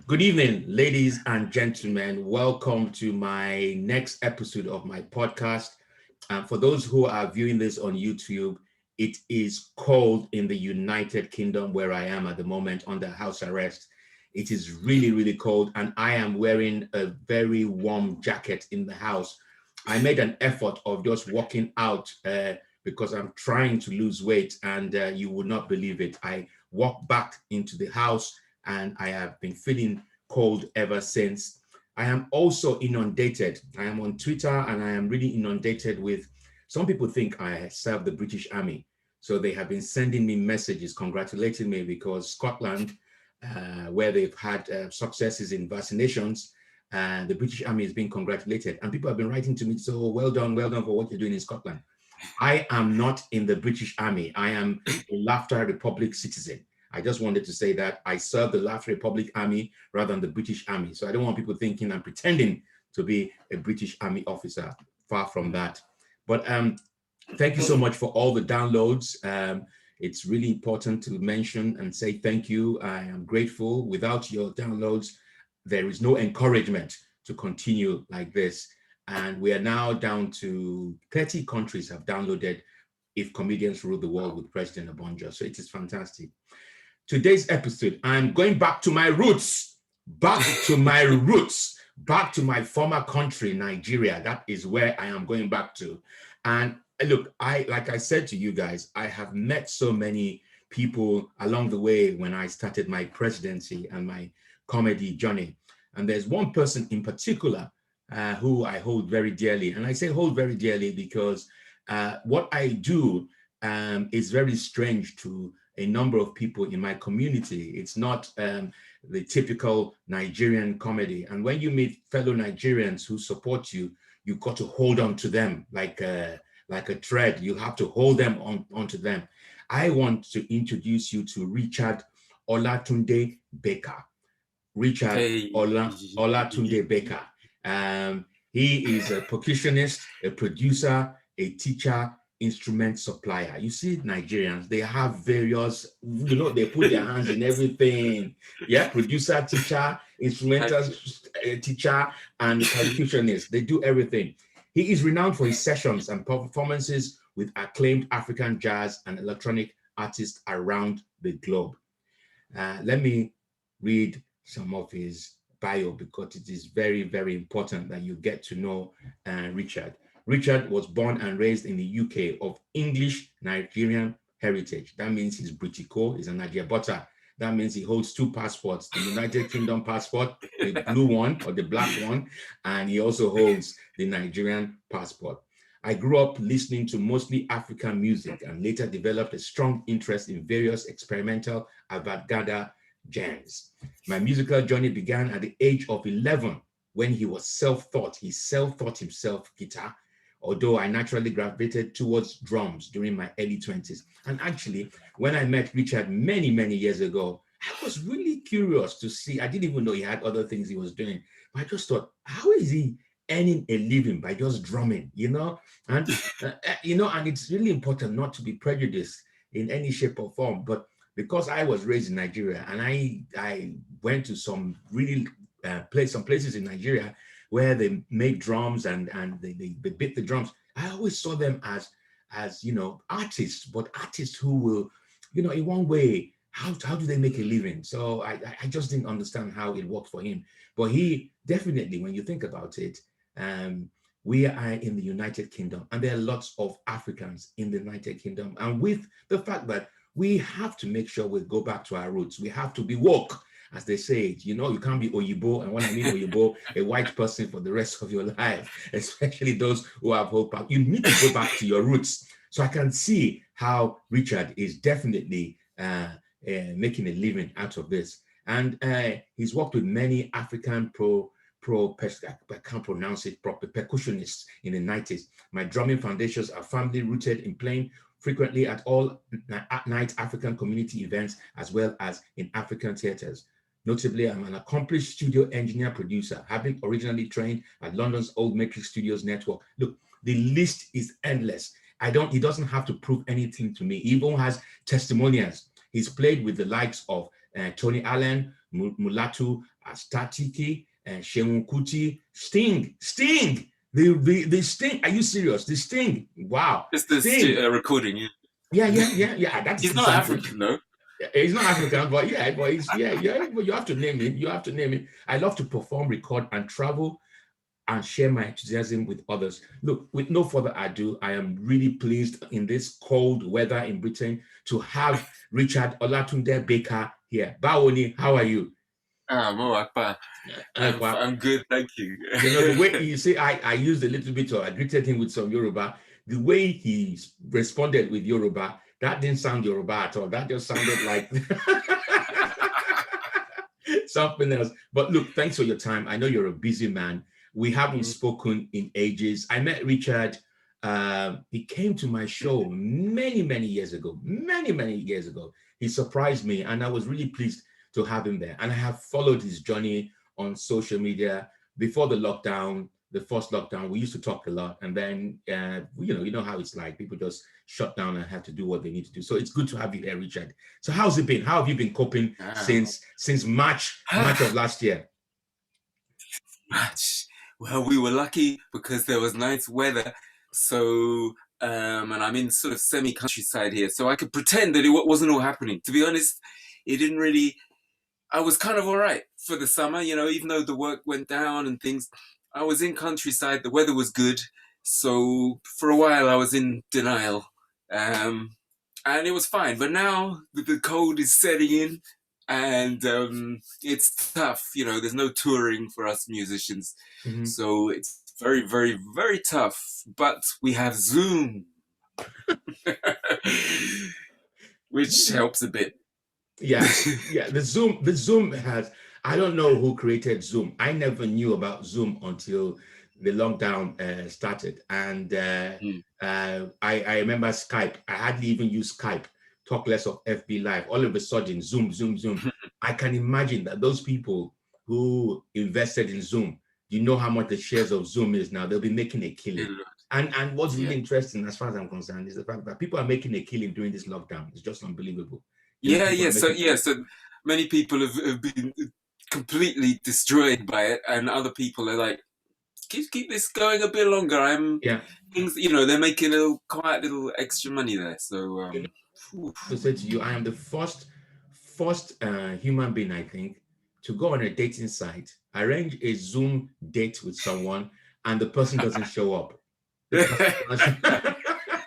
Good evening, ladies and gentlemen. Welcome to my next episode of my podcast. For those who are viewing this on YouTube, it is cold in the United Kingdom where I am at the moment under house arrest. It is really, really cold, and I am wearing a very warm jacket in the house. I made an effort of just walking out because I'm trying to lose weight, and you would not believe it. I walked back into the house and I have been feeling cold ever since. I am also inundated. I am on Twitter and I am really inundated with, some people think I serve the British Army. So they have been sending me messages congratulating me because Scotland, where they've had successes in vaccinations, the British Army is being congratulated. And people have been writing to me, so well done for what you're doing in Scotland. I am not in the British Army. I am a Laughter Republic citizen. I just wanted to say that I serve the Laughter Republic Army rather than the British Army. So I don't want people thinking I'm pretending to be a British Army officer. Far from that. But thank you so much for all the downloads. It's really important to mention and say thank you. I am grateful. Without your downloads, there is no encouragement to continue like this. And we are now down to 30 countries have downloaded If Comedians Rule the World with President Obonjo. So it is fantastic. Today's episode, I'm going back to my roots, back to my former country, Nigeria. That is where I am going back to. And look, like I said to you guys, I have met so many people along the way when I started my presidency and my comedy journey. And there's one person in particular who I hold very dearly. And I say hold very dearly because what I do is very strange to a number of people in my community. It's not the typical Nigerian comedy. And when you meet fellow Nigerians who support you, you've got to hold on to them like a thread. You have to hold them onto them. I want to introduce you to Richard Olatunde Baker. Olatunde Baker. He is a percussionist, a producer, a teacher, instrument supplier. You see, Nigerians, they have various, they put their hands in everything. Yeah, producer, teacher, instrumental teacher, and percussionist. They do everything. He is renowned for his sessions and performances with acclaimed African jazz and electronic artists around the globe. Let me read some of his bio because it is very, very important that you get to know Richard. Richard was born and raised in the UK of English-Nigerian heritage. That means he's Britico, he's a Nigeria. That means he holds two passports, the United Kingdom passport, the blue one or the black one, and he also holds the Nigerian passport. I grew up listening to mostly African music and later developed a strong interest in various experimental avant-garde genres. My musical journey began at the age of 11 when he was self-taught. He self-taught himself guitar, although I naturally gravitated towards drums during my early 20s. And actually, when I met Richard many, many years ago, I was really curious to see, I didn't even know he had other things he was doing, but I just thought, how is he earning a living by just drumming, And, and it's really important not to be prejudiced in any shape or form, but because I was raised in Nigeria and I went to some really some places in Nigeria where they make drums and they beat the drums. I always saw them as artists, but artists who will, in one way, how do they make a living? So I just didn't understand how it worked for him. But he definitely, when you think about it, we are in the United Kingdom and there are lots of Africans in the United Kingdom. And with the fact that we have to make sure we go back to our roots, we have to be woke, as they say, you can't be Oyibo, and when I mean Oyibo, a white person for the rest of your life, especially those who have hope. You need to go back to your roots. So I can see how Richard is definitely making a living out of this. And he's worked with many African I can't pronounce it properly, percussionists in the 90s. My drumming foundations are firmly rooted in playing frequently at all night African community events, as well as in African theaters. Notably, I'm an accomplished studio engineer producer, having originally trained at London's Old Matrix Studios network. Look, the list is endless. He doesn't have to prove anything to me. He even has testimonials. He's played with the likes of Tony Allen, Mulatu, Astatiki, and Sheun Kuti, Sting. The Sting. Are you serious? The Sting. Wow. Just this recording. Yeah. That's He's not something. African, though. He's not African, but he's but you have to name it. You have to name it. I love to perform, record, and travel and share my enthusiasm with others. Look, with no further ado, I am really pleased in this cold weather in Britain to have Richard Olatunde Baker here. Bawoni, how are you? I'm good, thank you. You know, the way you say I used a little bit, or I greeted him with some Yoruba, the way he responded with Yoruba, that didn't sound Yoruba at all. That just sounded like something else. But look, thanks for your time. I know you're a busy man. We haven't spoken in ages. I met Richard. He came to my show many years ago. Many years ago. He surprised me, and I was really pleased to have him there. And I have followed his journey on social media. Before the lockdown, the first lockdown, we used to talk a lot, and then you know how it's like. People just shut down and have to do what they need to do. So it's good to have you here, Richard. So how's it been? How have you been coping since March of last year? March. Well, we were lucky because there was nice weather. So, and I'm in sort of semi-countryside here, so I could pretend that it wasn't all happening. To be honest, it didn't really. I was kind of all right for the summer, you know, even though the work went down and things. I was in countryside, the weather was good. So for a while I was in denial. And it was fine. But now the cold is setting in and it's tough. You know, there's no touring for us musicians. So it's very tough. But we have Zoom, which helps a bit. Yeah. The Zoom has, I don't know who created Zoom. I never knew about Zoom until the lockdown started. And I remember Skype. I hardly even used Skype, talk less of FB Live. All of a sudden, Zoom. I can imagine that those people who invested in Zoom, you know how much the shares of Zoom is now. They'll be making a killing. And what's really interesting, as far as I'm concerned, is the fact that people are making a killing during this lockdown. It's just unbelievable. So many people have been completely destroyed by it, and other people are like, keep this going a bit longer. Things, you know, they're making a quite little extra money there. So to say to you, I am the first human being, I think, to go on a dating site, arrange a Zoom date with someone, and the person doesn't show up.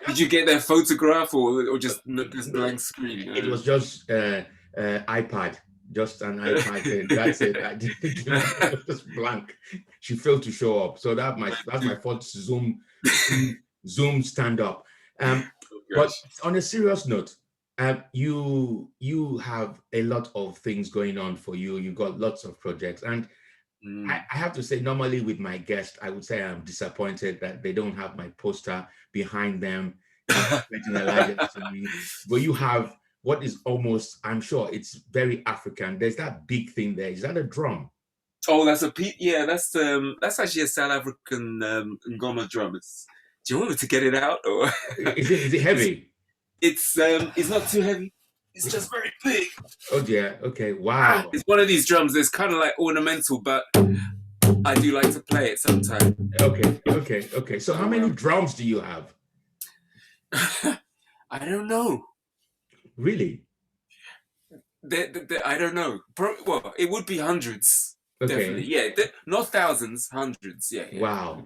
Did you get their photograph or just this blank screen? It was just iPad, just an iPad. That's it. It was just blank. She failed to show up. So that's my first Zoom stand up. But on a serious note, you have a lot of things going on for you. You've got lots of projects, and I have to say, normally with my guests, I would say I'm disappointed that they don't have my poster behind them. But you have what is almost, I'm sure it's very African. There's that big thing there. Is that a drum? Oh, that's that's actually a South African ngoma drum. Do you want me to get it out, or is it heavy? It's not too heavy. It's just very big. Oh dear. Okay. Wow. It's one of these drums that's kind of like ornamental, but I do like to play it sometimes. Okay. So how many drums do you have? I don't know. Really? I don't know. Well, it would be hundreds. Okay. Definitely. Yeah. Not thousands, hundreds. Yeah. Wow.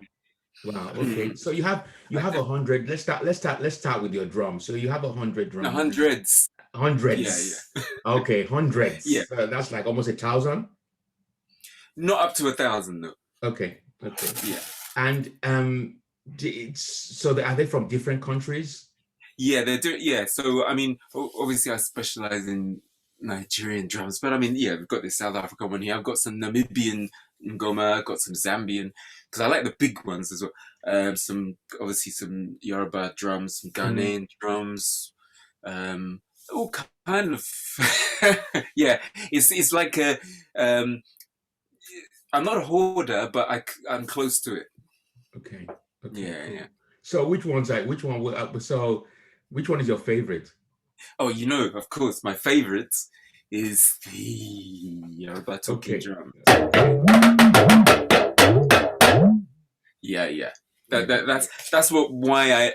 Okay. So you have 100. Let's start with your drums. So you have 100 drums. No, hundreds. Yeah. Okay, hundreds. Yeah. That's like almost 1,000. Not up to 1,000 though. Okay. Yeah. And so are they from different countries? Yeah, they're doing. Yeah. So I mean, obviously, I specialize in Nigerian drums, but I mean, yeah, we've got this South African one here. I've got some Namibian ngoma. I've got some Zambian, because I like the big ones as well. Some Yoruba drums, some Ghanaian drums. All kind of. Yeah, it's like a. I'm not a hoarder, but I'm close to it. Okay. Yeah. So which one is your favorite? Oh, you know, of course, my favorite is the Yoruba talking Okay. drum. Okay. Yeah. That's why I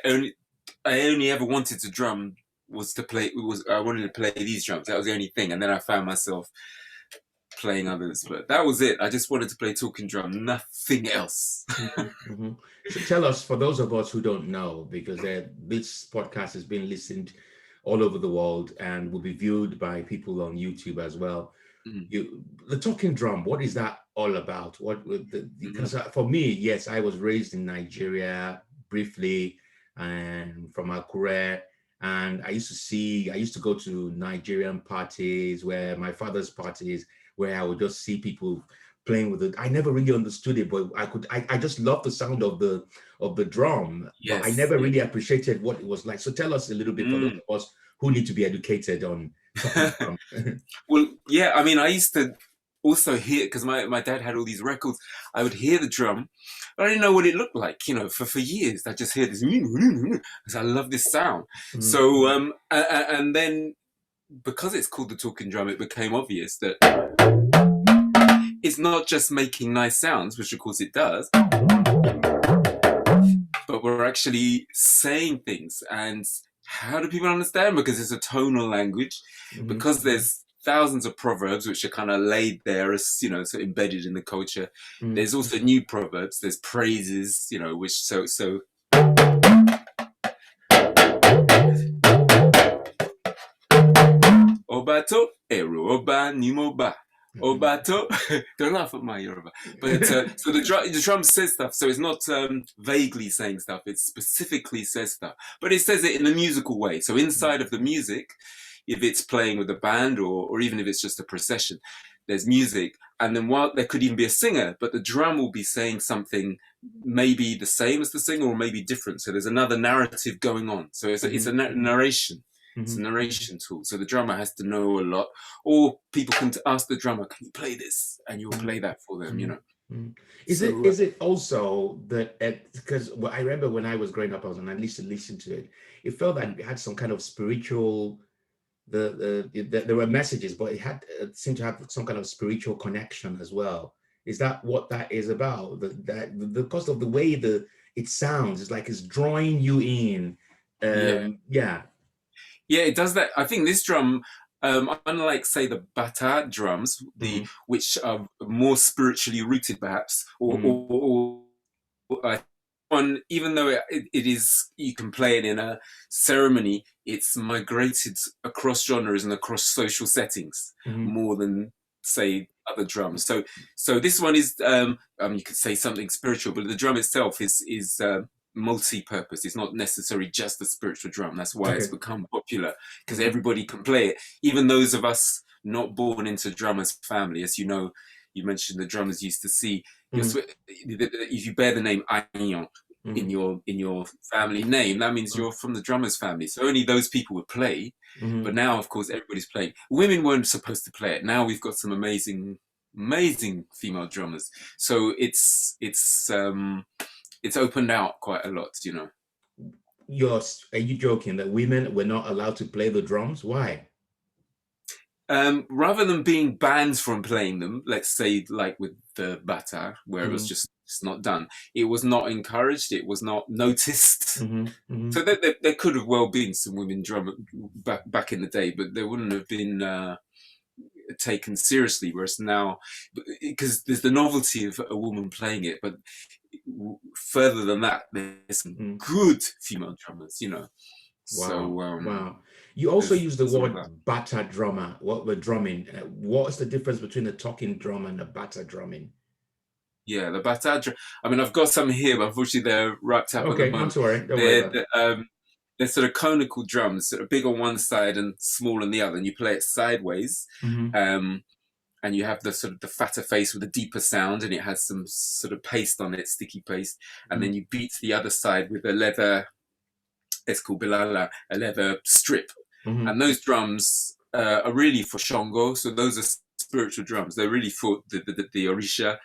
only ever wanted to drum was to play. I wanted to play these drums. That was the only thing, and then I found myself playing others. But that was it. I just wanted to play talking drum, nothing else. So tell us, for those of us who don't know, because this podcast has been listened all over the world and will be viewed by people on YouTube as well. The talking drum, what is that all about? Because for me, yes, I was raised in Nigeria briefly, and from Akure, and I used to go to Nigerian parties, where my father's parties, where I would just see people playing with it. I never really understood it, but I just love the sound of the drum, but I never really appreciated what it was like. So tell us a little bit, for those of us who need to be educated on talking drum. Well, yeah, I mean, I used to also hear, because my dad had all these records, I would hear the drum, but I didn't know what it looked like, for years. I just hear this, because I love this sound. So, and then, because it's called the talking drum, it became obvious that it's not just making nice sounds, which of course it does, but we're actually saying things. And how do people understand? Because it's a tonal language, because there's thousands of proverbs which are kind of laid there as, so embedded in the culture. There's also new proverbs, there's phrases, which so Obato eru oba nimoba. Obato, don't laugh at my Yoruba. But so the drum says stuff. So it's not vaguely saying stuff. It specifically says stuff. But it says it in a musical way. So inside of the music, if it's playing with a band or even if it's just a procession, there's music. And then there could even be a singer, but the drum will be saying something maybe the same as the singer or maybe different. So there's another narrative going on. So it's a narration. It's a narration tool. So the drummer has to know a lot, or people can ask the drummer, "Can you play this?" And you'll play that for them. Is it also that, because I remember when I was growing up, and I listened to it, it felt like it had some kind of spiritual. There were messages, but it seemed to have some kind of spiritual connection as well. Is that what that is about? Because of the way it sounds, it's like it's drawing you in. Yeah, it does that. I think this drum, unlike say the bata drums, which are more spiritually rooted, perhaps, or even though it is, you can play it in a ceremony, it's migrated across genres and across social settings more than say other drums. So this one is, you could say something spiritual, but the drum itself is multi-purpose. It's not necessarily just a spiritual drum. That's why it's become popular, because everybody can play it, even those of us not born into drummers family. As you know, you mentioned the drummers used to see, if you bear the name Agnon in your family name, that means you're from the drummers family. So only those people would play. But now, of course, everybody's playing. Women weren't supposed to play it. Now we've got some amazing female drummers. So it's opened out quite a lot, Are you joking that women were not allowed to play the drums? Why? Rather than being banned from playing them, let's say like with the bata, where it was just not done, it was not encouraged, it was not noticed. So there could have well been some women drummers back in the day, but they wouldn't have been taken seriously. Whereas now, because there's the novelty of a woman playing it, but further than that, there's some good female drummers, Wow. So wow. You also use the word bata drummer. What we're drumming. What's the difference between a talking drum and a bata drumming? Yeah, the bata drum. I mean, I've got some here, but unfortunately they're wrapped up at the moment. Not to worry. Don't worry. They're sort of conical drums, sort of big on one side and small on the other, and you play it sideways. And you have the sort of the fatter face with a deeper sound, and it has some sort of paste on it, sticky paste. And then you beat the other side with a leather, it's called bilala, a leather strip. And those drums are really for Shango. So those are spiritual drums. They're really for the Orisha.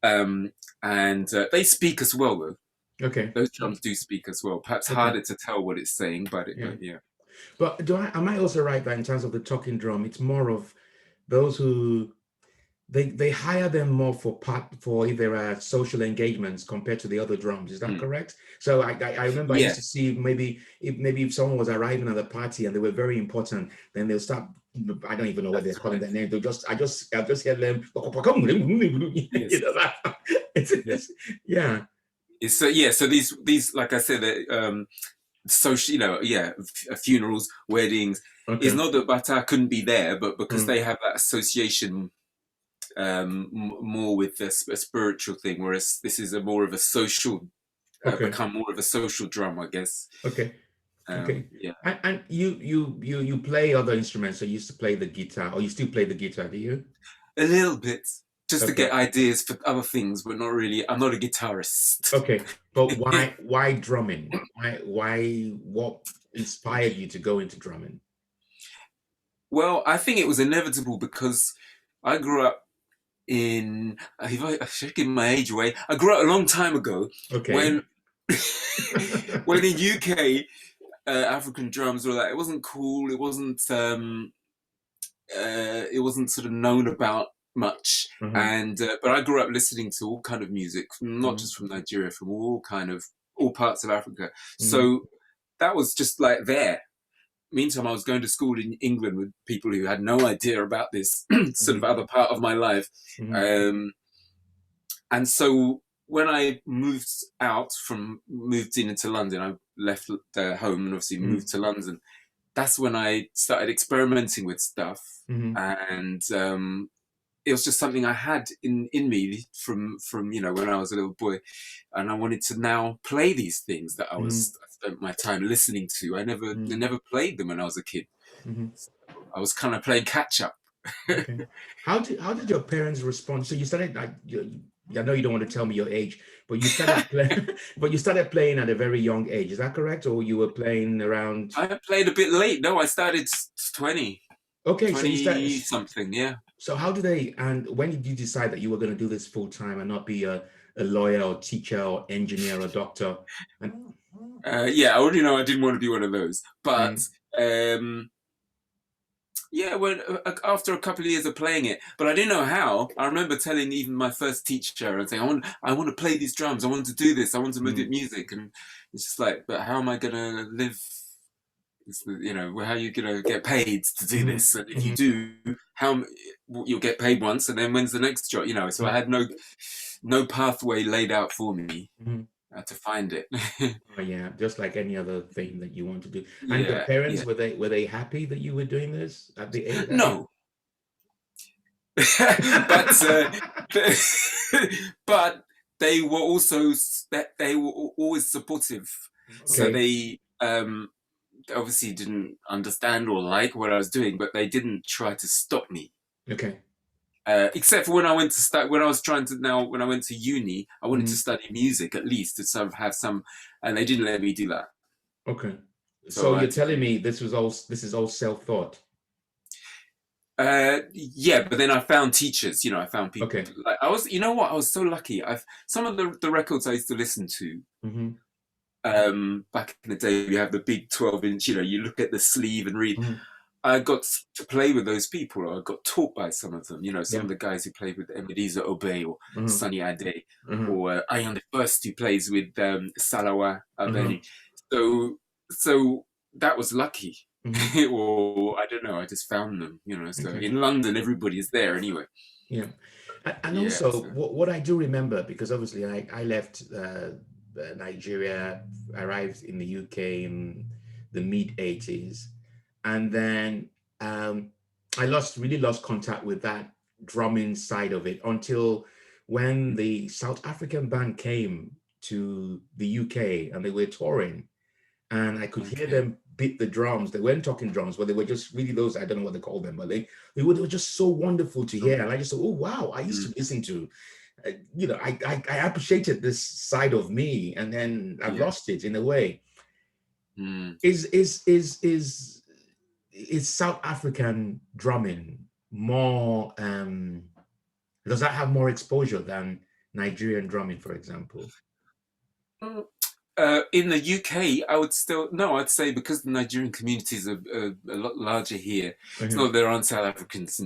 And they speak as well, though. Okay. Those drums do speak as well. Perhaps harder to tell what it's saying, but yeah. But am I also right that in terms of the talking drum, it's more of those who they hire them more for if there are social engagements compared to the other drums. Is that Mm. correct? So I remember I used Yeah. to see maybe if someone was arriving at the party and they were very important, then they'll start. I don't even know what they're That's calling right. their name. I'll just hear them. You Yes. know that. Yes. Yeah. It's so yeah. So these like I said, social, funerals, weddings. It's Okay. not that Bata couldn't be there, but because Mm, they have that association more with a spiritual thing, whereas this is a more of a social, okay. become more of a social drum, I guess. Okay. Okay. Yeah, And you play other instruments. So you used to play the guitar, or you still play the guitar, do you? a little bit, just to Okay. get ideas for other things, but not really. I'm not a guitarist. Okay. But why drumming? What inspired you to go into drumming? Well, I think it was inevitable because I grew up in. If I should give my age away, I grew up a long time ago Okay. when when in UK African drums were like it wasn't cool. It wasn't sort of known about much. Mm-hmm. And but I grew up listening to all kind of music, not Mm-hmm. just from Nigeria, from all parts of Africa. Mm-hmm. So that was just like there. Meantime, I was going to school in England with people who had no idea about this sort of Mm-hmm. other part of my life. Mm-hmm. Um, and so when I moved in into London, I left home and obviously moved to London. That's when I started experimenting with stuff, Mm-hmm. and it was just something I had in me from when I was a little boy, and I wanted to now play these things that I Mm-hmm. spent my time listening to. I never played them when I was a kid. Mm-hmm. So I was kind of playing catch up. Okay. How did your parents respond? So you started like I know you don't want to tell me your age, but you started playing, but you started playing at a very young age. Is that correct? Or you were playing around? I played a bit late. No, I started 20, Okay, so you started. 20 something. Yeah. So how do they? And when did you decide that you were going to do this full time and not be a lawyer or teacher or engineer or doctor? And Yeah, I already know I didn't want to be one of those. But mm, um, yeah, when after a couple of years of playing it, but I didn't know how. I remember telling even my first teacher and saying, I want to play these drums. I want to do this. I want to make mm, music." And it's just like, but how am I gonna live? How are you gonna get paid to do mm, this? And if you mm, do, you'll get paid once, and then when's the next job? So I mm, had no pathway laid out for me mm. to find it. Oh, yeah, just like any other thing that you want to do. And your Yeah, parents yeah. were they happy that you were doing this at the age that age? No, but but they were also they were always supportive. So Okay, they obviously didn't understand or like what I was doing, but they didn't try to stop me. okay. Except for when I went to start, when I was trying to now, when I went to uni, I wanted to Mm, study music at least to sort of have some, and they didn't let me do that. okay. So So I you're had to telling do. me this is all self-taught. Yeah, but then I found teachers. I found people. Okay. Like I was, you know what? I was so lucky. I've some of the records I used to listen to Mm-hmm. back in the day. You have the big 12-inch. You look at the sleeve and read. Mm-hmm. I got to play with those people. I got taught by some of them. Some Yeah. of the guys who played with Ebenezer Obey or Mm-hmm. Sunny Ade, Mm-hmm. or Ayan the First who plays with Salawa Mm-hmm. Abeni. So that was lucky. Mm-hmm. Or I don't know, I just found them, So Okay. in London, everybody is there anyway. Yeah. And Yeah. also, So. what I do remember, because obviously I left Nigeria, arrived in the UK in the mid 80s, and then I really lost contact with that drumming side of it until when the South African band came to the UK and they were touring, and I could hear Okay. them beat the drums. They weren't talking drums, but they were just really those, I don't know what they call them, but they were just so wonderful to Sure. hear. And I just thought, oh wow, I used Mm, to listen to, I appreciated this side of me, and then I've yeah. lost it in a way. Mm. Is South African drumming more? Does that have more exposure than Nigerian drumming, for example? In the UK, I would still no. I'd say because the Nigerian communities are a lot larger here. It's Mhm. not there aren't South Africans,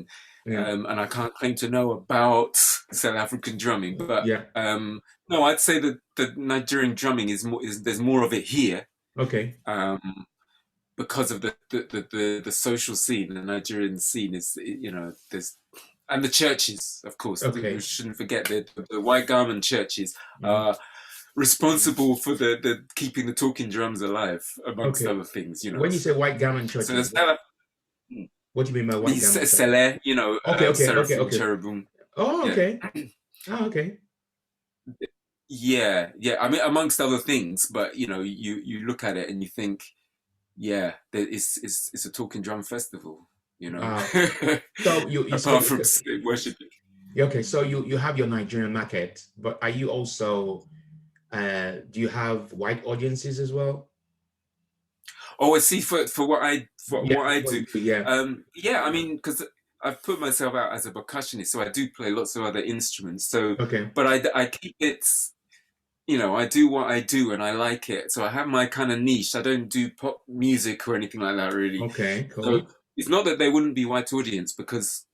Yeah. and I can't claim to know about South African drumming, but Yeah. no, I'd say that the Nigerian drumming is there's more of it here, Okay. um, because of the social scene. The Nigerian scene is, there's, and the churches, of course. We Okay. shouldn't forget that the white garment churches Mhm. are responsible for the keeping the talking drums alive, amongst Okay. other things. When you say white garment So churches, there's that. what do you mean by white These garment churches? Sele, Okay. Okay. Okay. Seraphim, Okay. Cherubim. Oh, Yeah. okay. Oh, okay. Yeah, yeah. I mean, amongst other things, but you look at it and you think, yeah, it's a talking drum festival. Wow. So you Apart say from worship. yeah, okay. So you have your Nigerian market, but are you also do you have white audiences as well? Oh, I see. For Yeah, what I what do, you do, yeah. yeah. I mean, because I've put myself out as a percussionist, so I do play lots of other instruments. So, Okay. but I keep it. I do what I do and I like it. So I have my kind of niche. I don't do pop music or anything like that, really. Okay, So cool. it's not that there wouldn't be white audience, because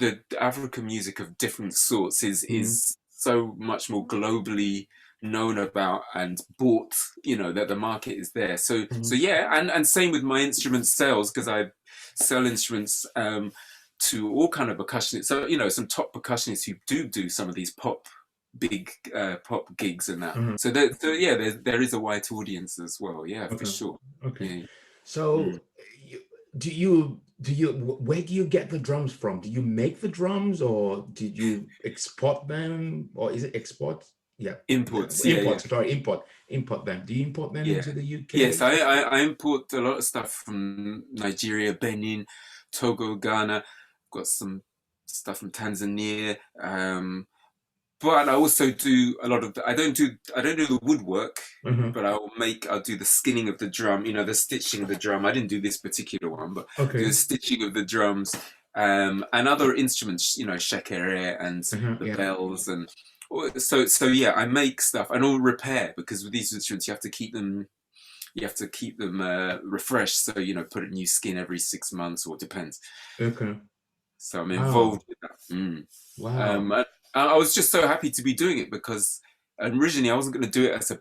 the African music of different sorts is Mhm. is so much more globally known about and bought, that the market is there. So Mhm. yeah, and same with my instrument sales, because I sell instruments to all kind of percussionists. So some top percussionists who do some of these big pop gigs and that. Mhm. So yeah, there is a white audience as well. Yeah, for Okay. sure. Okay. Yeah. Mm. So you, do you where do you get the drums from? Do you make the drums or did you export them or is it export? Yeah. Imports. Yeah, Import, yeah, sorry, import them. Do you import them yeah. into the UK? Yes, I import a lot of stuff from Nigeria, Benin, Togo, Ghana. Got some stuff from Tanzania. But I also do a lot of I don't do the woodwork, Uh-huh. but I'll do the skinning of the drum, the stitching of the drum. I didn't do this particular one, but do the Okay. stitching of the drums, and other instruments, shekere and Uh-huh. the Yeah. bells. And so yeah, I make stuff and all repair, because with these instruments you have to keep them refreshed. So put a new skin every 6 months, or it depends. Okay. So I'm Wow. involved with that. Mm. Wow. I was just so happy to be doing it, because originally I wasn't going to do it as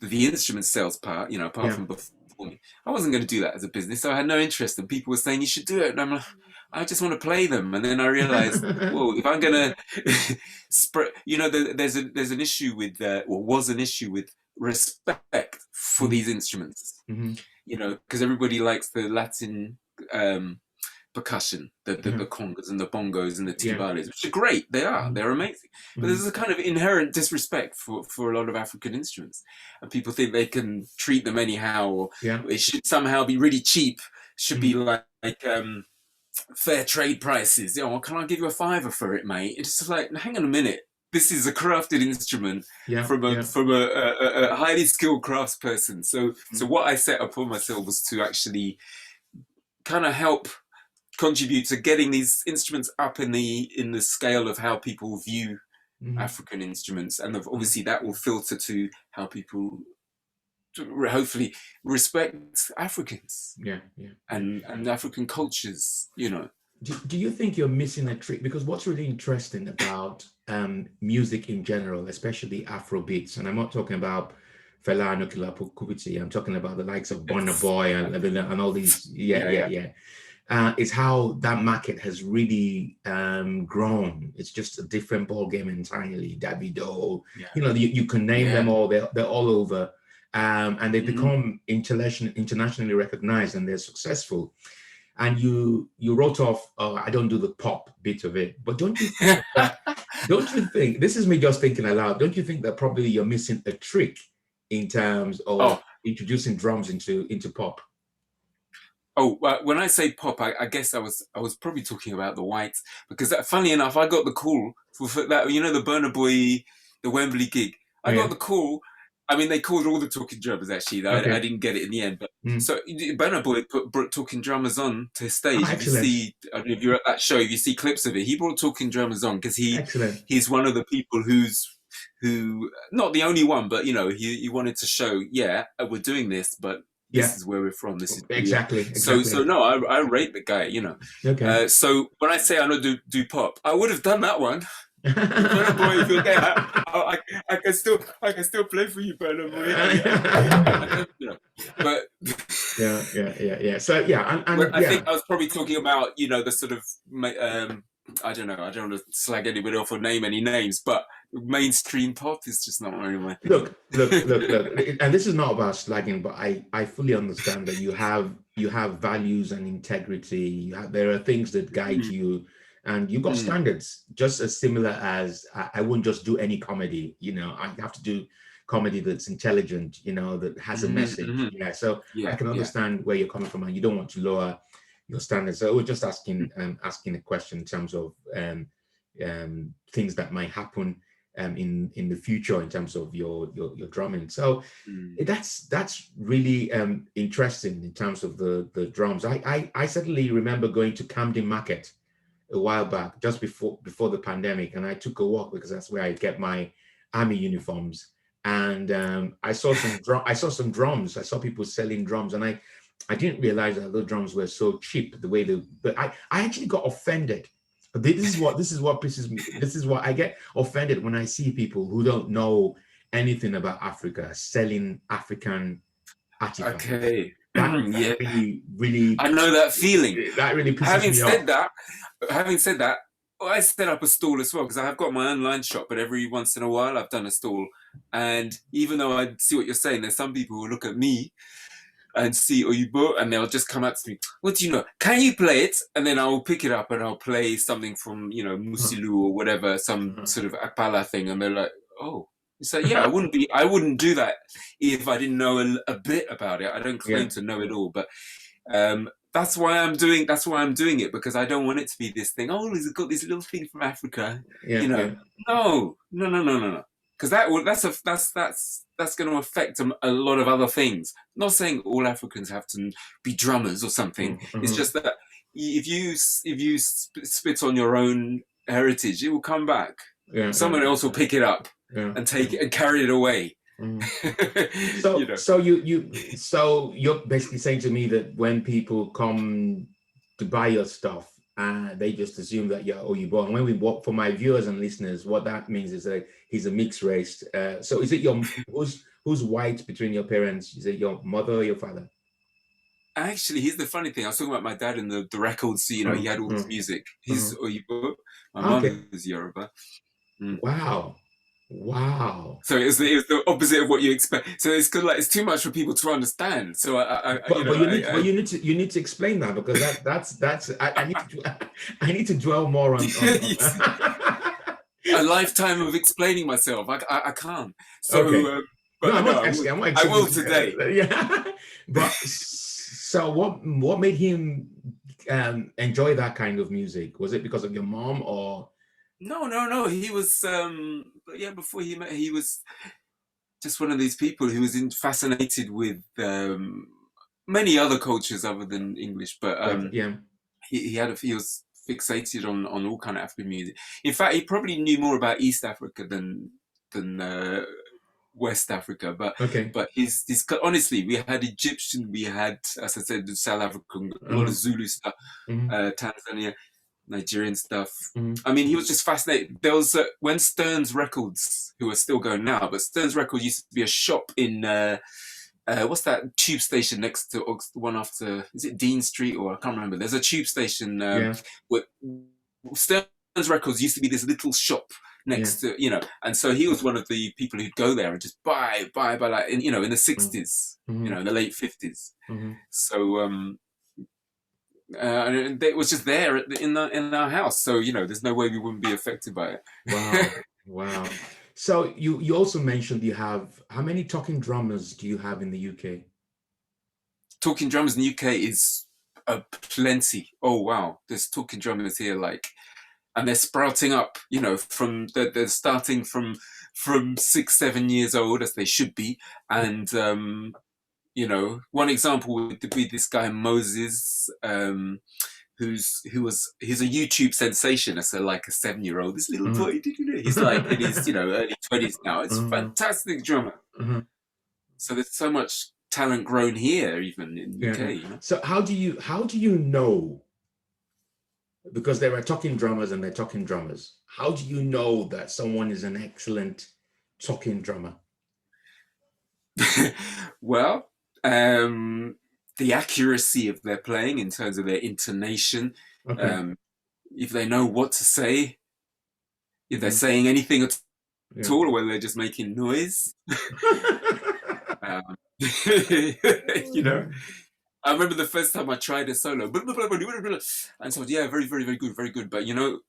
the instrument sales part, apart Yeah. from performing. I wasn't going to do that as a business. So I had no interest, and people were saying you should do it, and I'm like, I just want to play them. And then I realized, well, if I'm going to spread, there's an issue with, or was an issue with respect for Mhm. these instruments, Mhm. because everybody likes the Latin. Percussion, the Mhm. congas and the bongos and the Yeah. timbales, which are great. Mhm. They're amazing. But there's Mhm. a kind of inherent disrespect for a lot of African instruments, and people think they can treat them anyhow, or Yeah. it should somehow be really cheap. Should be Mhm. like fair trade prices. Can I give you a fiver for it, mate? It's just like, hang on a minute. This is a crafted instrument Yeah. from a Yeah. from a highly skilled craftsperson. So Mhm. what I set up for myself was to actually kind of help contribute to getting these instruments up in the scale of how people view Mhm. African instruments, and Mhm. obviously that will filter to how people hopefully respect Africans Yeah. Yeah. Yeah. and African cultures. Do you think you're missing a trick? Because what's really interesting about music in general, especially Afro beats, and I'm not talking about Fela Anikulapo Kuti, I'm talking about the likes of Burna Yes. Boy and all these. Yeah, Yeah, yeah, yeah. yeah. Is how that market has really grown. It's just a different ball game entirely. Davido, Yeah. you can name them Yeah. all. They're all over, and they Mhm. become internationally recognized, and they're successful. And you wrote off, oh, I don't do the pop bit of it. But don't you think that? Don't you think this is me just thinking aloud? Don't you think that probably you're missing a trick in terms of Oh, introducing drums into pop? when I say pop, I guess I was probably talking about the whites, because funny enough, I got the call for that. The Burna Boy, the Wembley gig. Oh I got yeah. the call. I mean, they called all the talking drummers actually. I Okay. didn't get it in the end, but Mm. so Burna Boy brought talking drummers on to his Oh, stage. If you excellent. see, I don't know if you're at that show, if you see clips of it, he brought talking drummers on because Excellent. he's one of the people who not the only one, but he wanted to show, yeah, we're doing this, but this Yeah, is where we're from. This is exactly, so exactly. no, I rate the guy, you know. Okay. So when I say I don't do pop, I would have done that one. Burna Boy, if you're there, I can still play for you, Burna Boy. You know, but Yeah. So yeah, and I think yeah. I was probably talking about, you know, the sort of I don't know, I don't want to slag anybody off or name any names, but mainstream pop is just not really my thing. Look, and this is not about slagging, but I fully understand that you have values and integrity. There are things that guide Mm, you, and you've got mm, standards, just as similar as I wouldn't just do any comedy. You know, I have to do comedy that's intelligent, you know, that has a message. mm. Yeah, so I Yeah, can yeah. understand where you're coming from, and you don't want to lower your standards. So we're just asking a question in terms of things that might happen in the future in terms of your drumming. So Mm. that's really interesting in terms of the drums. I certainly remember going to Camden Market a while back, just before the pandemic, and I took a walk because that's where I get my army uniforms. And I saw some drums. I saw people selling drums, and I didn't realize that those drums were so cheap. The way they, but I actually got offended. This is what pisses me. This is what I get offended when I see people who don't know anything about Africa selling African artifacts. Okay. That Yeah, really I know that feeling. pisses Having me said off. that, having said that, I set up a stall as well because I have got my online shop, but every once in a while I've done a stall. And even though I see what you're saying, there's some people who look at me and see Oyibo and they'll just come up to me, what do you know? Can you play it? And then I'll pick it up and I'll play something from, you know, Musilu or whatever, some sort of Akpala thing. And they're like, oh. So yeah, I wouldn't do that if I didn't know a bit about it. I don't claim Yeah, to know it all, but that's why I'm doing it, because I don't want it to be this thing. Oh, he's got this little thing from Africa, you know. yeah. No. Because that's going to affect a lot of other things. I'm not saying all Africans have to be drummers or something. It's just that if you spit on your own heritage, it will come back. Someone else will pick it up Yeah. and take it and carry it away. So You know. so you're basically saying to me that when people come to buy your stuff, they just assume that you're Oyibo. And when we walk, for my viewers and listeners, what that means is that he's a mixed race. So is it who's white between your parents? Is it your mother or your father? Actually, here's the funny thing. I was talking about my dad and the records, you know, he had all this music. He's Oyibo. My Okay. mum is Yoruba. Mm. Wow. Wow. So it was the opposite of what you expect. So it's good, like it's too much for people to understand. So But you need to explain that, because that's I need to I need to dwell more on a lifetime of explaining myself. I can't. So, okay. but No, no, I'm not I will today. Yeah. But so what made him enjoy that kind of music? Was it because of your mom or? No. He was, yeah. Before he met, he was just one of these people who was fascinated with many other cultures other than English, but Yeah. he was fixated on all kind of African music. In fact, he probably knew more about East Africa than West Africa, Okay. but his honestly, we had Egyptian, we had, as I said, South African, a lot of Zulu stuff, Tanzania, Nigerian stuff. I mean, he was just fascinated. There was when Stern's Records, who are still going now, but Stern's Records used to be a shop in what's that tube station next to the one after? Is it Dean Street, or I can't remember. There's a tube station where Stern's Records used to be this little shop next to, you know, and so he was one of the people who'd go there and just buy like in, you know, in the 60s, you know, in the late 50s. So and it was just there in our house, so you know, there's no way we wouldn't be affected by it. Wow. So you also mentioned you have, how many talking drummers do you have in the UK? Talking drummers in the UK is plenty. Oh wow, there's talking drummers here, like, and they're sprouting up, you know, they're starting from 6-7 years old, as they should be. And you know, one example would be this guy Moses, he's a YouTube sensation as like a 7-year-old. This little boy, did you know? He's like in his, you know, early 20s now. It's a fantastic drummer. So there's so much talent grown here, even in Yeah. UK. You know? So how do you know? Because there are talking drummers and they're talking drummers. How do you know that someone is an excellent talking drummer? Well, the accuracy of their playing in terms of their intonation, Okay. if they know what to say, if they're Mhm. saying anything at Yeah. all, or whether they're just making noise. You know, I remember the first time I tried a solo, and so yeah, very, very, very good, very good. But you know,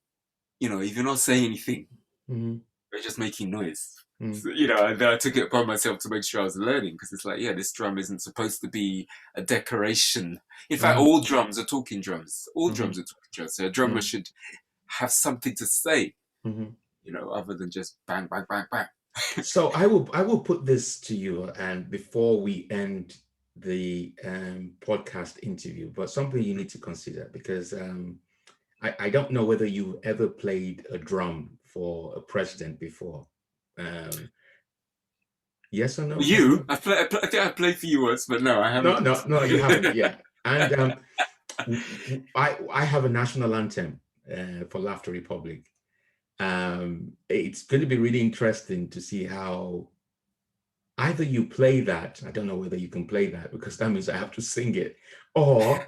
if you're not saying anything, Mhm. you're just making noise. Mhm. So, you know, and then I took it upon myself to make sure I was learning, because it's like, yeah, this drum isn't supposed to be a decoration. In fact, all drums are talking drums. All drums are talking drums. So a drummer should have something to say, Mhm. you know, other than just bang, bang, bang, bang. So I will put this to you, and before we end the podcast interview, but something you need to consider, because I don't know whether you ever played a drum for a president before. Um, yes or no? You, I think I played for you once, but no, I No, haven't. no, no, you haven't. Yeah, and I have a national anthem for Laughter Republic. It's going to be really interesting to see how either you play that. I don't know whether you can play that, because that means I have to sing it, or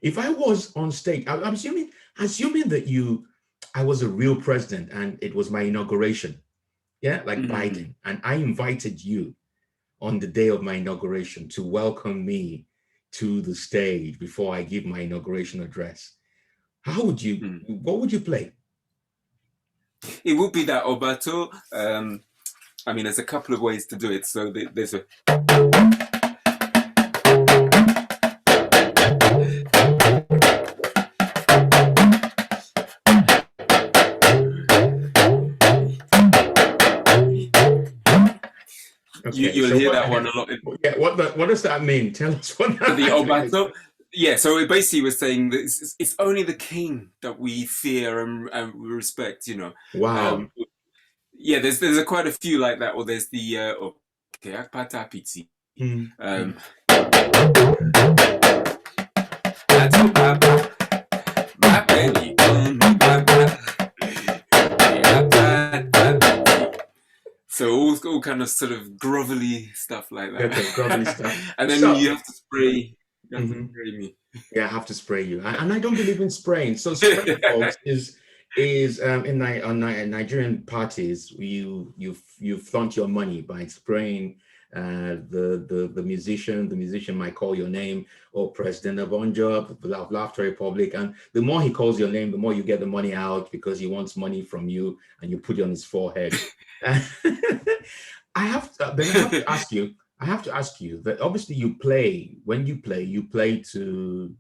if I was on stage, I'm assuming that I was a real president and it was my inauguration, yeah, like Biden, and I invited you on the day of my inauguration to welcome me to the stage before I give my inauguration address. What would you play? It would be that obato. I mean, there's a couple of ways to do it. So there's a. Okay, You'll so hear that one a lot. Yeah, what does that mean? Tell us what that The actually means. obato. Yeah, so it basically was saying that it's only the king that we fear and respect, you know. Wow. Yeah, there's a quite a few like that. Or there's the okay, akpata piti. Mm. So all kind of sort of grovelly stuff like that. Okay, grovelly stuff. And then So, you have to spray. You have to spray me. Yeah, I have to spray you, and I don't believe in spraying. So spraying, folks, is in Nigerian parties, you flaunt your money by spraying the musician. The musician might call your name, or President Obonjo of Laughter Republic, and the more he calls your name, the more you get the money out, because he wants money from you, and you put it on his forehead. I have to ask you. I have to ask you that obviously when you play to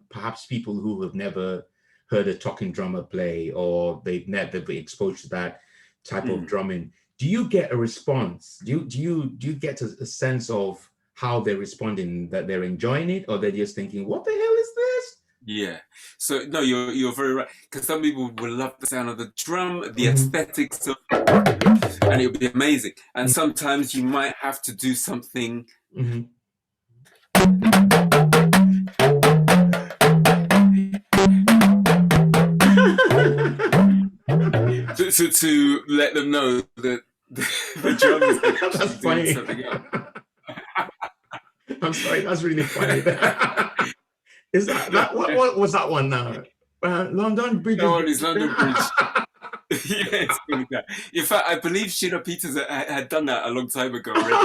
perhaps people who have never heard a talking drummer play, or they've never been exposed to that type of drumming. Do you get a response? Do you get a sense of how they're responding, that they're enjoying it, or they're just thinking, what the hell is this? Yeah. So no, you're very right, because some people will love the sound of the drum, the aesthetics of, and it'll be amazing. And sometimes you might have to do something. to let them know that the drum is actually doing something else. I'm sorry, that's really funny. Is that what was that one now? London Bridge. That one is London Bridge. Yeah, it's really that. In fact, I believe Sheena Peters had done that a long time ago already.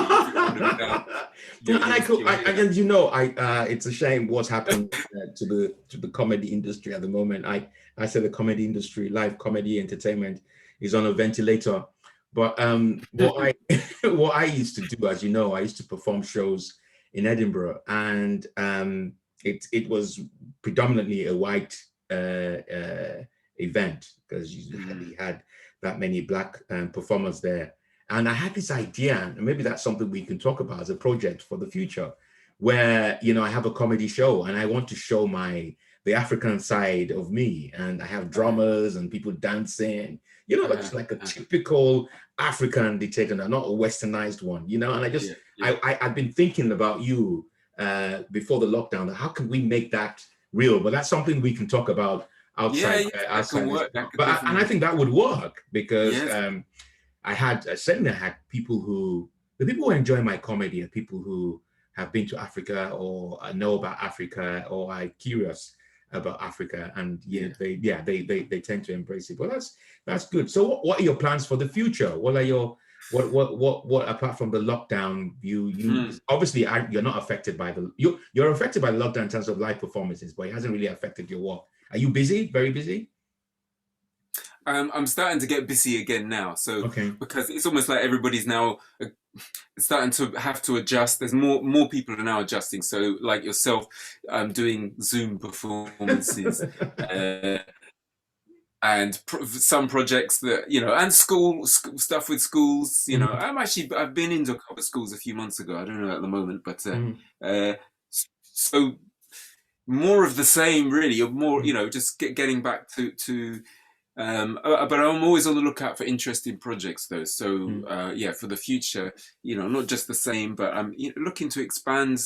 It's a shame what's happened to the comedy industry at the moment. I say the comedy industry, live comedy entertainment, is on a ventilator. But what I used to do, as you know, I used to perform shows in Edinburgh, and it was predominantly a white event, because you hardly had that many black performers there. And I had this idea, and maybe that's something we can talk about as a project for the future, where I have a comedy show, and I want to show my the African side of me, and I have drummers and people dancing. You know, it's like a typical African dictator, not a westernized one. You know, and I've been thinking about you before the lockdown. How can we make that real? But that's something we can talk about outside. Outside this. And I think that would work because I certainly had the people who enjoy my comedy are people who have been to Africa or know about Africa or are curious about Africa, and they tend to embrace it. But that's good. So what are your plans for the future? What are your what apart from the lockdown, you obviously you're not affected by you're affected by the lockdown in terms of live performances, but it hasn't really affected your work. Are you busy? Very busy? I'm starting to get busy again now. So because it's almost like everybody's now starting to have to adjust. There's more people are now adjusting. So like yourself, doing Zoom performances and some projects that, you know, and school stuff with schools, you know. I've been into a couple of schools a few months ago. I don't know at the moment, but so more of the same, really, or more, you know, just getting back to but I'm always on the lookout for interesting projects, though. So for the future, you know, not just the same, but I'm looking to expand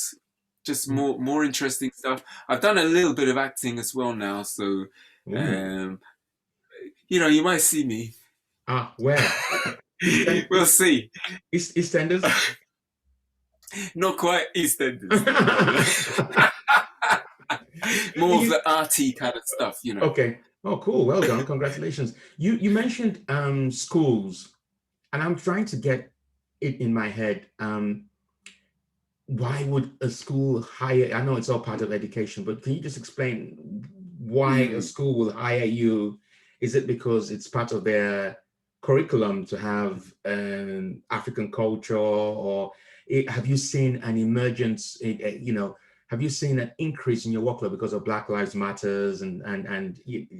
just more interesting stuff. I've done a little bit of acting as well now, so you know, you might see me. Where? We'll see. EastEnders? Not quite EastEnders. More of the arty kind of stuff, you know. Okay. Oh, cool. Well done. Congratulations. You mentioned schools, and I'm trying to get it in my head. Why would a school hire? I know it's all part of education, but can you just explain why a school will hire you? Is it because it's part of their curriculum to have African culture, or have you seen an emergence? You know, have you seen an increase in your workload because of Black Lives Matters and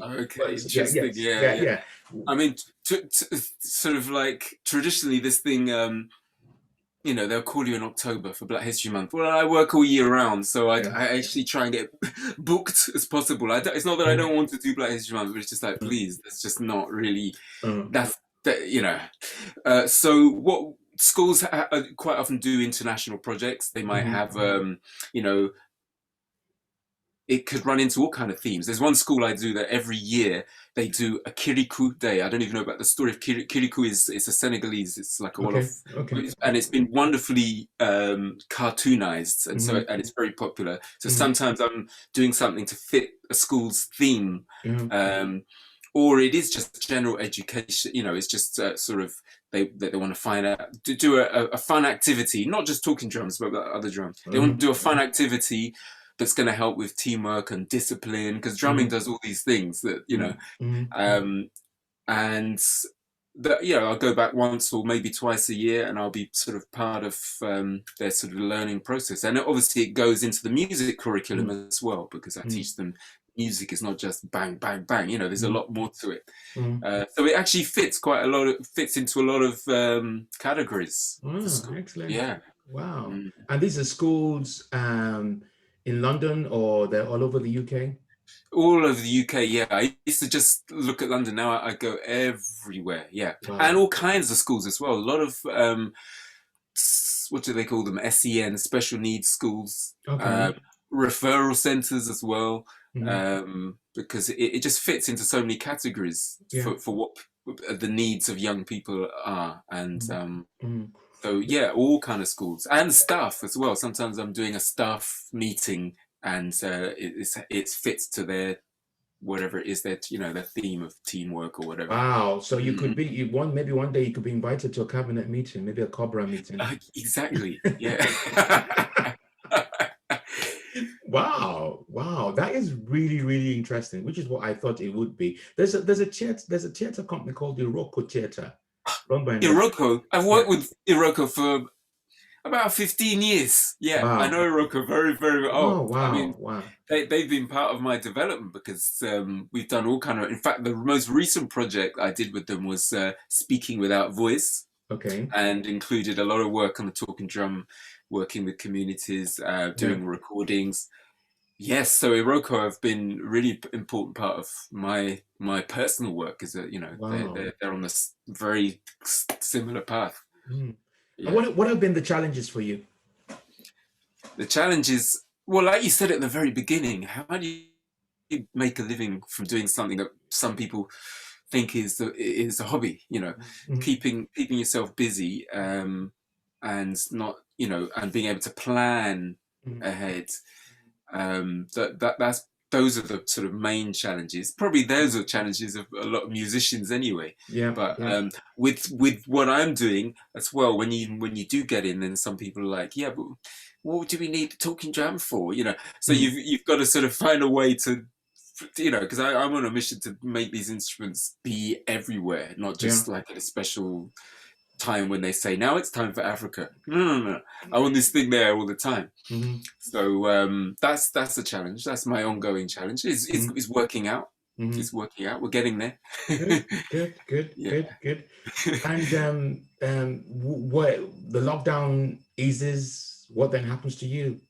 okay, interesting. Yeah. I mean, sort of like traditionally, this thing, you know, they'll call you in October for Black History Month. Well, I work all year round, so I actually try and get booked as possible. It's not that I don't want to do Black History Month, but it's just like, please, that's just not really, you know. So what schools quite often do international projects. They might have, you know, it could run into all kind of themes. There's one school I do that every year they do a Kirikou Day. I don't even know about the story of Kirikou. It's a Senegalese. It's like a Wolof, and it's been wonderfully cartoonized, and so and it's very popular. So sometimes I'm doing something to fit a school's theme, or it is just general education. You know, it's just sort of they want to find out, do a fun activity, not just talking drums, but other drums. They want to do a fun activity that's going to help with teamwork and discipline, because drumming does all these things that, you know, and that, you know, I'll go back once or maybe twice a year, and I'll be sort of part of their sort of learning process. And obviously it goes into the music curriculum as well, because I teach them music is not just bang, bang, bang, you know, there's a lot more to it. So it actually fits into a lot of categories. Excellent. Yeah. Wow. And these are schools in London, or they're all over the UK? All over the UK, yeah. I used to just look at London. Now I go everywhere, yeah. Wow. And all kinds of schools as well. A lot of, what do they call them? SEN, special needs schools. Referral centres as well. Because it just fits into so many categories for what the needs of young people are. And so, yeah, all kind of schools. And staff as well. Sometimes I'm doing a staff meeting, and it fits to their, whatever it is, that, you know, their theme of teamwork or whatever. Wow. So you could be maybe one day you could be invited to a cabinet meeting, maybe a Cobra meeting. Exactly. Yeah. Wow, that is really, really interesting, which is what I thought it would be. There's a theater company called the Iroko Theater. Iroko. I've worked with Iroko for about 15 years. Yeah, wow. I know Iroko very, very well. Oh, wow. I mean, they've been part of my development, because we've done all kind of, in fact, the most recent project I did with them was Speaking Without Voice. Okay. And included a lot of work on the talking drum, working with communities, doing recordings. Yes, so Iroko have been a really important part of my personal work. Is that, you know, Wow. they're on this very similar path. Mm. And Yeah. what have been the challenges for you? The challenge is, well, like you said at the very beginning, how do you make a living from doing something that some people think is a hobby? You know, Mm, keeping yourself busy, and not, you know, and being able to plan mm, ahead. That's those are the sort of main challenges. Probably those are challenges of a lot of musicians anyway. yeah, But yeah. with what I'm doing as well, when you do get in, then some people are like, yeah, but what do we need the talking drum for? You know, so Mm, you've got to sort of find a way to, you know, because I'm on a mission to make these instruments be everywhere, not yeah. just like at a special time when they say now it's time for Africa. No, no, no. I want this thing there all the time. Mm-hmm, So that's a challenge. That's my ongoing challenge. mm-hmm, Is working out. mm-hmm. It's working out. We're getting there. Good, good, good, Yeah. good, good. And what the lockdown eases, what then happens to you?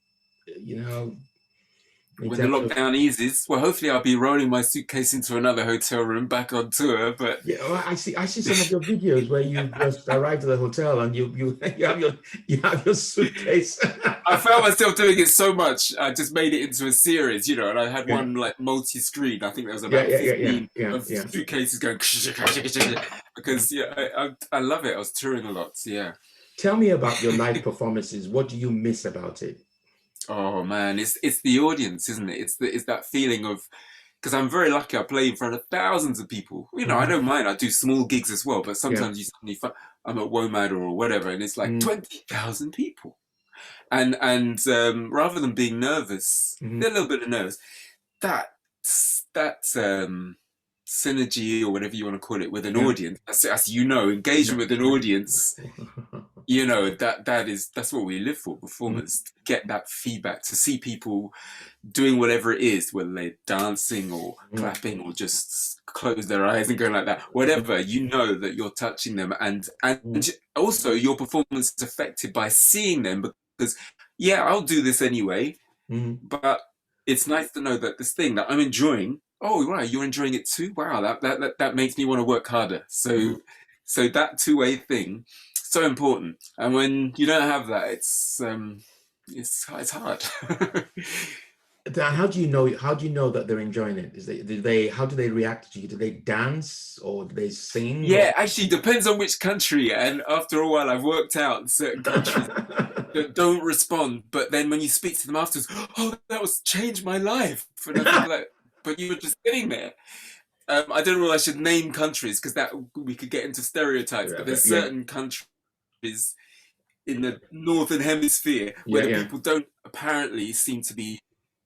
You know, in When the terms of lockdown eases, well, hopefully I'll be rolling my suitcase into another hotel room back on tour. But yeah, well, I see some of your videos where you just arrived at the hotel and you you have your suitcase. I found myself doing it so much, I just made it into a series, you know, and I had Yeah, one like multi-screen. I think there was yeah, about yeah, yeah, yeah, 15 yeah, of yeah. suitcases going because yeah, I love it. I was touring a lot. Yeah. Tell me about your live performances. What do you miss about it? Oh man, it's the audience, isn't it? It's that feeling of, because I'm very lucky. I play in front of thousands of people. You know, I Mhm. don't mind. I do small gigs as well, but Yeah. sometimes you suddenly I'm at WOMAD or whatever, and it's like Mm, 20,000 people, and rather than being nervous, mhm. they're a little bit of nervous. That that synergy or whatever you want to call it with an Yeah. audience, as you know, Yeah. engagement with an audience, you know, that's what we live for, Mm, performance, to get that feedback, to see people doing whatever it is, whether they're dancing or mm, clapping or just close their eyes and going like that, whatever, you know that you're touching them, and mm, also your performance is affected by seeing them, because yeah, I'll do this anyway, mm. but it's nice to know that this thing that I'm enjoying, oh right, you're enjoying it too. Wow, that makes me want to work harder. So that two-way thing, so important. And when you don't have that, it's hard. Then how do you know? How do you know that they're enjoying it? Is they do they? How do they react to you? Do they dance or do they sing? Or Yeah, actually depends on which country. And after a while, I've worked out certain countries that don't respond. But then when you speak to them afterwards, oh, that was changed my life. And I think like, but you were just sitting there. I don't know if I should name countries because that we could get into stereotypes. But there's yeah, certain countries in the northern hemisphere where yeah, the yeah, people don't apparently seem to be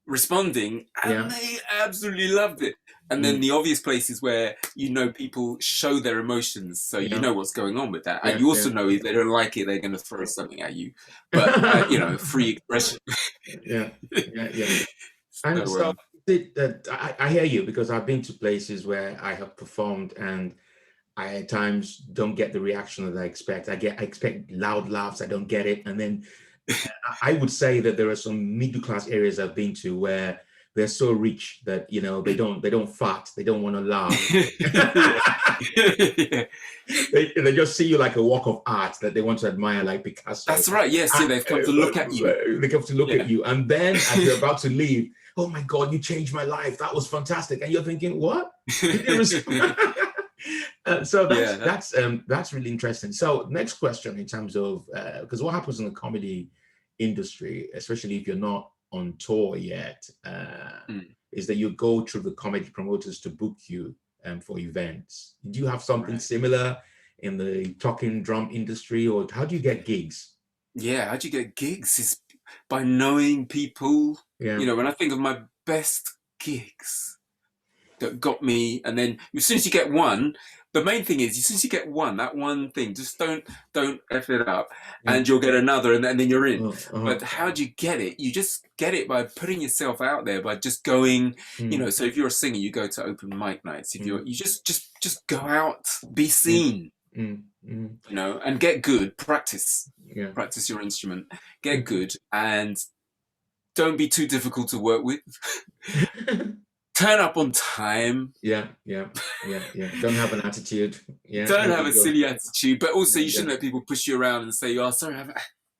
responding, and yeah. they absolutely loved it. And then Mm, the obvious places where you know people show their emotions, so you yeah, know what's going on with that, and yeah, you yeah. also know if they don't like it, they're going to throw something at you. But you know, free expression. Yeah, yeah, yeah. And So so I hear you because I've been to places where I have performed and I at times don't get the reaction that I expect. I expect loud laughs. I don't get it. And then I would say that there are some middle class areas I've been to where they're so rich that they don't fart. They don't want to laugh. yeah. Yeah. They just see you like a work of art that they want to admire, like Picasso. That's right. Yes, yeah, they've come to look at you. They come to look at Yeah. you, and then as you're about to leave, oh my God, you changed my life. That was fantastic. And you're thinking, what? You didn't respond. So Yeah. that's really interesting. So next question in terms of because what happens in the comedy industry, especially if you're not on tour yet, Mm, is that you go through the comedy promoters to book you for events. Do you have something right. similar in the talking drum industry, or how do you get gigs? Yeah. How do you get gigs? Is by knowing people. Yeah. You know, when I think of my best gigs that got me, and then as soon as you get one, the main thing is as soon as you get one, that one thing, just don't f it up, Yeah. and you'll get another, and then you're in. Uh-huh. But how do you get it? You just get it by putting yourself out there, by just going. You Mm, know, so if you're a singer, you go to open mic nights. If mm, you just go out, be mm, seen. mm, mm, You know, and get good, practice yeah. your instrument, get Mm, good, and don't be too difficult to work with. Turn up on time. Yeah. Don't have an attitude. Yeah, Don't there have a you go. silly attitude, but also you Yeah. shouldn't let people push you around and say, "Oh, sorry,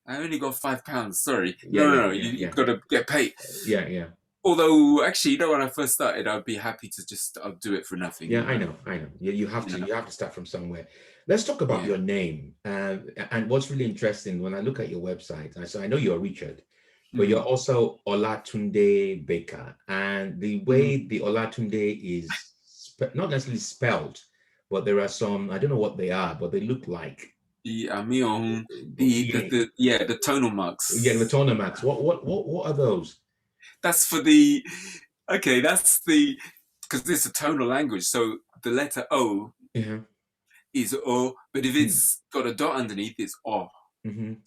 I only got £5. Sorry." Yeah, No, yeah, no, yeah, you've yeah. got to get paid. Yeah. Although, actually, when I first started, I'd be happy to I'll do it for nothing. Yeah, I know. You have to. You have to start from somewhere. Let's talk about your name. And what's really interesting when I look at your website, so I know you're Richard, but you're also Olatunde Baker. And the way the Olatunde is not necessarily spelled, but there are some, I don't know what they are, but they look like. The the tonal Yeah, the marks. toner max. What are those? That's for the because it's a tonal language. So the letter O Yeah. is O, but if it's got a dot underneath, it's O.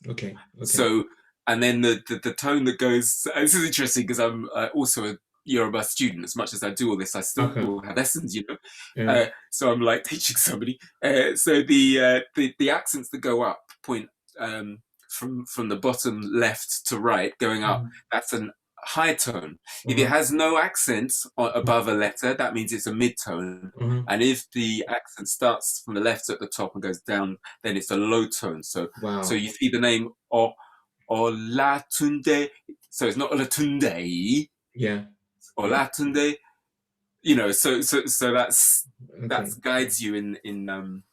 Okay. So, and then the tone that goes. This is interesting because I'm also a Yoruba student. As much as I do all this, I still have lessons. Yeah. So I'm like teaching somebody. So the accents that go up point from the bottom left to right, going up. That's an high tone. If it has no accent above a letter, that means it's a mid-tone. And if the accent starts from the left at the top and goes down, then it's a low tone. So so you see the name Olatunde. So it's not Olatunde. Yeah. Olatunde. So that guides you in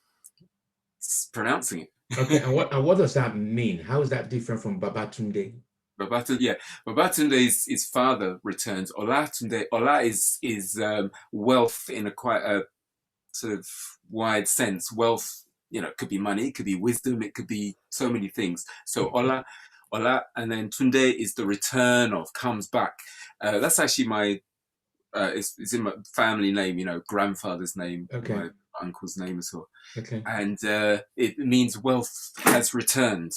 pronouncing it. Okay, and what does that mean? How is that different from Babatunde? Babatunde, his father returns. Olatunde, Ola is wealth in quite a sort of wide sense. Wealth, it could be money, it could be wisdom, it could be so many things. So Ola, and then Tunde is the return of, comes back. That's actually my, it's in my family name, grandfather's name, my uncle's name as well. And it means wealth has returned.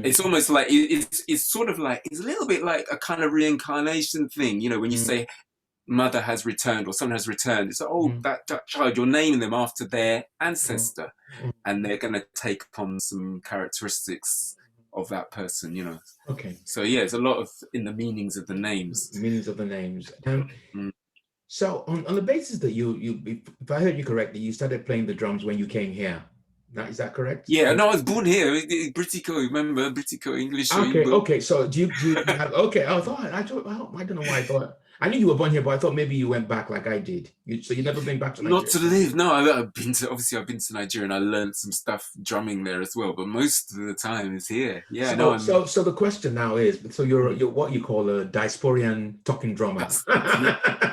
It's almost like it's sort of like, it's a little bit like a kind of reincarnation thing, when you say mother has returned or someone has returned, it's like, that child, you're naming them after their ancestor, and they're going to take on some characteristics of that person, So yeah, it's a lot of in the meanings of the names. So on the basis that you if I heard you correctly, you started playing the drums when you came here. Is that correct? Yeah, no, I was born here. Britico, remember Britico English? Okay. So do you have, okay? I don't know why I thought. I knew you were born here, but I thought maybe you went back like I did. So you never been back to Nigeria? Not to live. No, I've been to Nigeria and I learned some stuff drumming there as well. But most of the time is here. Yeah. So the question now is: so you're what you call a diasporian talking drummer?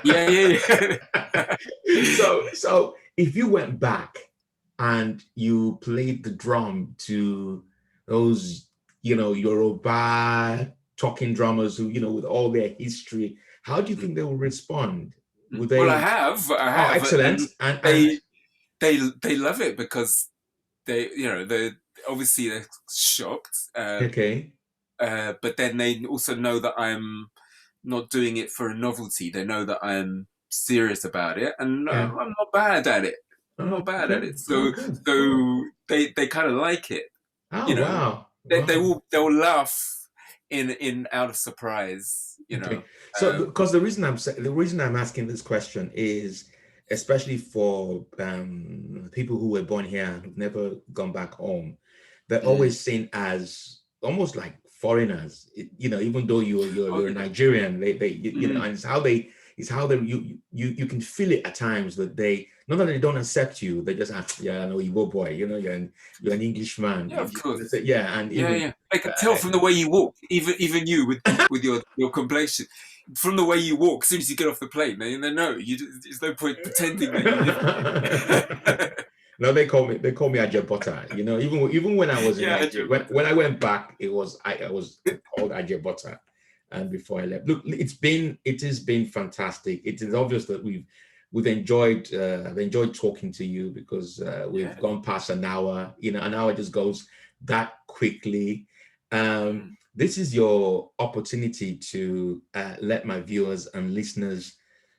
Yeah. So if you went back and you played the drum to those, Yoruba talking drummers who, with all their history, how do you think they will respond? Would they? Well, I have. Oh, excellent. And they love it because they obviously they're shocked. But then they also know that I'm not doing it for a novelty. They know that I'm serious about it, and I'm not bad at it. So they kind of like it. Wow. They'll laugh in out of surprise. So because the reason I'm asking this question is especially for people who were born here and who've never gone back home, they're always seen as almost like foreigners. Even though you're Nigerian, they and it's how they you can feel it at times that they, not that they don't accept you, they just I know Igbo boy, you're an Englishman. Yeah, of course. I can tell from the way you walk, even you with your complexion. From the way you walk, as soon as you get off the plane, they know there's no point pretending that you live. No, they call me Ajebota. Even when I was in Nigeria, when I went back, I was called Ajebota. And before I left, look, it has been fantastic. It is obvious that I've enjoyed talking to you because we've gone past an hour. An hour just goes that quickly. This is your opportunity to let my viewers and listeners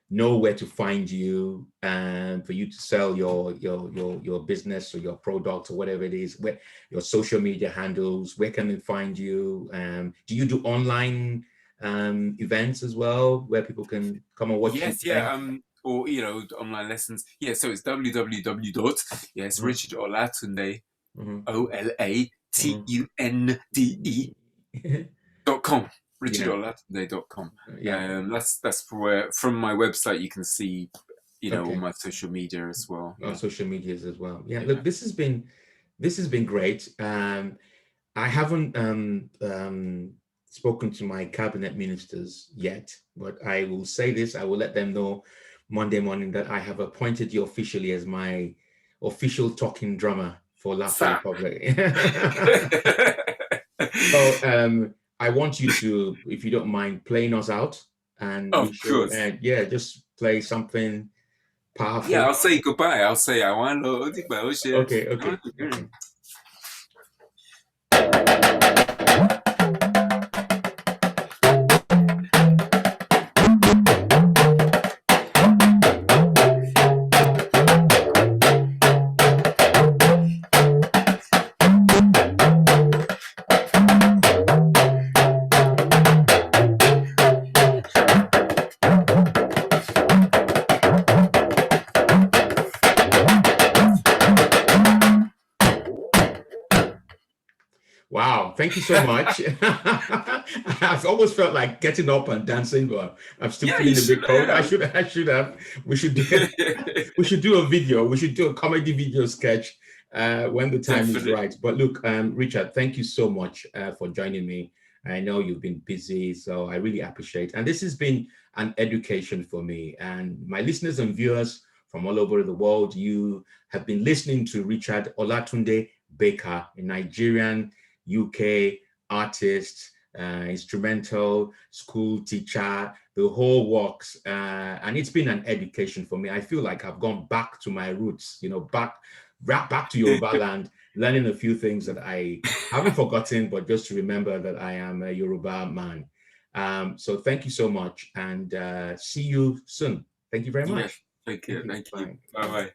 know where to find you and for you to sell your business or your product or whatever it is. Where your social media handles, where can they find you? Do you do online events as well where people can come and watch you Yes, play? yeah, or online lessons. Yeah, so it's Richard Olatunde, Mhm. OLATUNDE .com. Yeah, richardolatunde.com. yeah. That's where, from my website, you can see all Okay. my social media as well. On Yeah, social medias as well. Yeah. yeah. Look, this has been great. I haven't spoken to my cabinet ministers yet, but I will say this. I will let them know Monday morning that I have appointed you officially as my official talking drummer for Laughter Fab. Republic. So I want you to, if you don't mind, playing us out, and we Of should, course. yeah, just play something Yeah, powerful. I'll say goodbye. I'll say I want to. Okay, okay, okay. Wow, thank you so much. I've almost felt like getting up and dancing, but I'm still Yeah, you feeling a should. bit cold. I should have. We should do, we should do a video. We should do a comedy video sketch when the time is Definitely. right. But look, Richard, thank you so much for joining me. I know you've been busy, so I really appreciate. And this has been an education for me and my listeners and viewers from all over the world. You have been listening to Richard Olatunde Baker, a Nigerian UK artist, instrumental, school teacher, the whole works. And it's been an education for me. I feel like I've gone back to my roots, back to Yoruba land, learning a few things that I haven't forgotten, but just to remember that I am a Yoruba man. So thank you so much, and see you soon. Thank you very Yes. much. Thank Thank you. you. Thank you. Bye. Bye bye.